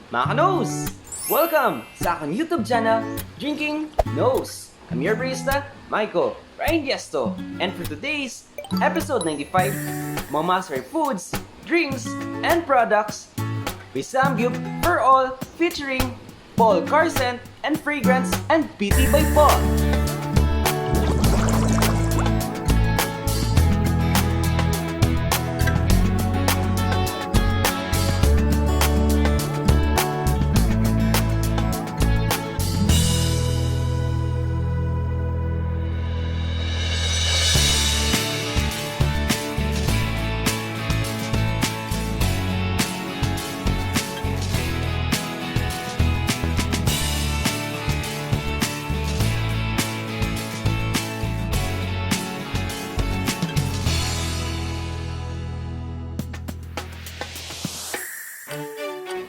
Mga ka-nose! Welcome sa aking YouTube channel, Drinking Nose. I'm your barista, Michael Ryan Gesto. And for today's episode 95, Mamaster Foods, Drinks, and Products with Samgyup for All featuring Paul Carcent and Fragrance and PT by Paul.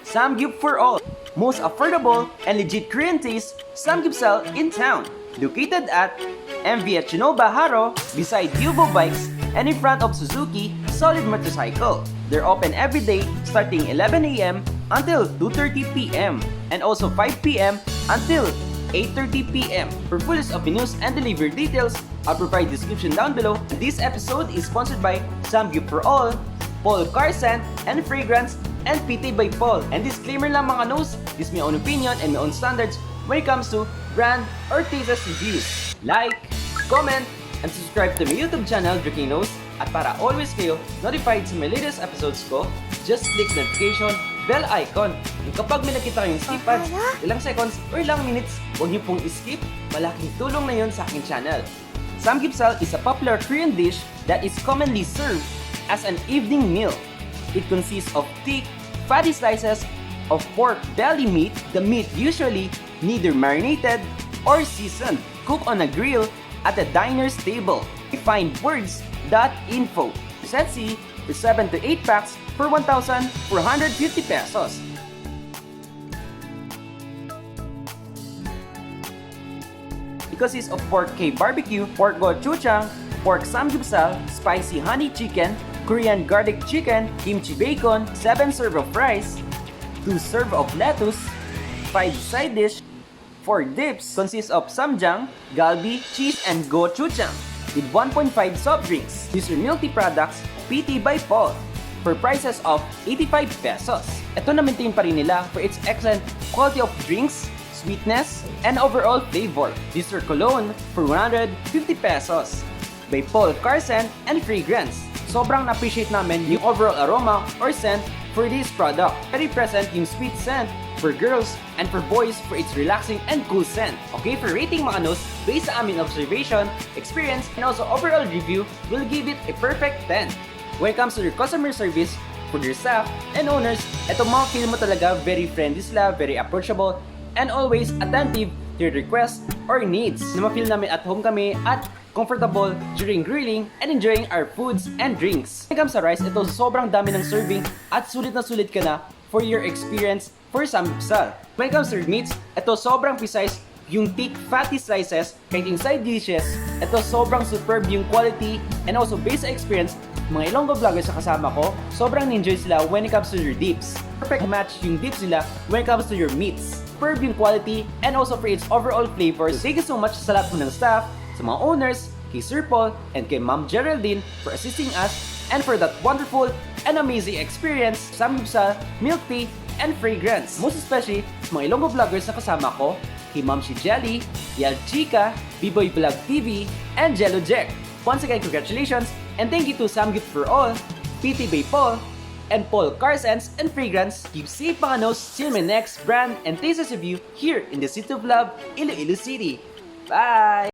Samgyup for All, most affordable and legit Korean taste Samgyupsal in town. Located at MV Hechanova, Jaro, beside Yubo Bikes and in front of SUZUKI Solid Motorcycle. They're open every day starting 11 a.m. until 2:30 p.m. and also 5 p.m. until 8:30 p.m. For fullest of menus and delivery details, I'll provide description down below. This episode is sponsored by Samgyup for All, Paul Carcent, and Fragrance, and PT by Paul. And disclaimer lang mga nose, this is my own opinion and my own standards when it comes to brand or taste reviews. Like, comment, and subscribe to my YouTube channel, Drinking Nose. At para always kayo notified sa my latest episodes ko, just click notification bell icon. And kapag may nakita kayong skip ads, ilang seconds or ilang minutes, huwag niyo pong skip. Malaking tulong na yun sa aking channel. Samgyupsal is a popular Korean dish that is commonly served as an evening meal. It consists of thick, fatty slices of pork belly meat. The meat usually neither marinated or seasoned, cooked on a grill at a diner's table. You find words.info. Set C for 7 to 8 packs for 1,450 pesos. It consists of pork KBBQ, pork Gochujang, pork Samgyupsal, spicy honey chicken, Korean garlic chicken, kimchi bacon, 7 serve of rice, 2 serve of lettuce, 5 side dish, 4 dips, consists of Samjang, Galbi, cheese, and Gochujang, with 1.5 soft drinks. These are milk tea products, PT by Paul, for prices of 85 pesos. Ito na maintain pa rin nila for its excellent quality of drinks, sweetness, and overall flavor. These are Colognes for 150 pesos, by Paul Carcent and Fragrance. Sobrang na-appreciate namin yung overall aroma or scent for this product. Very present yung sweet scent for girls and for boys for its relaxing and cool scent. Okay, for rating mga nose, based sa aming observation, experience, and also overall review, we'll give it a perfect 10. When it comes to their customer service, for their staff and owners, etong mga feel mo talaga very friendly sila, very approachable, and always attentive to your requests or needs. Na ma-feel namin at home kami at comfortable during grilling and enjoying our foods and drinks. When it comes sa rice, ito sobrang dami ng serving at sulit na sulit ka na for your experience for Samgyupsal. When it comes to meats, ito sobrang precise yung thick fatty slices kahit yung side dishes. Ito sobrang superb yung quality and also based sa experience, mga Ilonggo vloggers sa kasama ko, sobrang enjoy sila when it comes to your dips. Perfect match yung dips nila when it comes to your meats. Superb yung quality and also for its overall flavors. Thank you so much sa lahat po ng staff, sa mga owners, kay Sir Paul, and kay Ma'am Geraldine for assisting us and for that wonderful and amazing experience, Samgyupsal, milk tea, and fragrance. Most especially sa mga Ilonggo vloggers na kasama ko, kay Ma'am si Jelly, Yal Chica, B-Boy Vlog TV, and Jello Jack. Once again, congratulations, and thank you to Samgyup for All, PT by Paul, and Paul Carcents and Fragrance. Keep safe mga nose till my next brand and taste review here in the City of Love, Iloilo City. Bye!